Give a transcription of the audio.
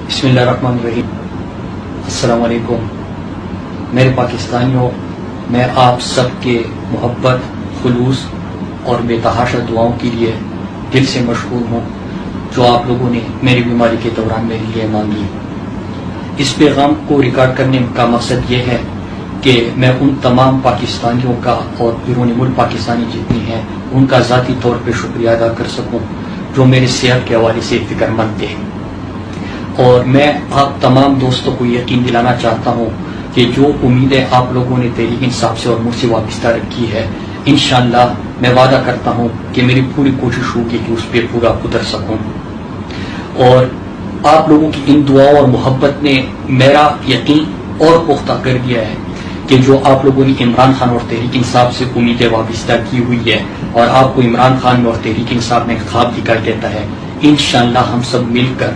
بسم اللہ الرحمن الرحیم۔ السلام علیکم میرے پاکستانیوں، میں آپ سب کے محبت، خلوص اور بے تحاشا دعاؤں کے لیے دل سے مشکور ہوں جو آپ لوگوں نے میری بیماری کے دوران میرے لیے مانگی۔ اس پیغام کو ریکارڈ کرنے کا مقصد یہ ہے کہ میں ان تمام پاکستانیوں کا اور بیرون ملک پاکستانی جتنی ہیں ان کا ذاتی طور پہ شکریہ ادا کر سکوں جو میرے صحت کے حوالے سے فکر مند تھے، اور میں آپ تمام دوستوں کو یقین دلانا چاہتا ہوں کہ جو امیدیں آپ لوگوں نے تحریک انصاف سے اور مجھ سے وابستہ رکھی ہے، انشاءاللہ میں وعدہ کرتا ہوں کہ میری پوری کوشش ہوگی کہ اس پہ پورا اتر سکوں، اور آپ لوگوں کی ان دعاؤں اور محبت نے میرا یقین اور پختہ کر دیا ہے کہ جو آپ لوگوں نے عمران خان اور تحریک انصاف سے امیدیں وابستہ کی ہوئی ہے، اور آپ کو عمران خان میں اور تحریک انصاف میں خواب دکھائی دیتا ہے، انشاءاللہ ہم سب مل کر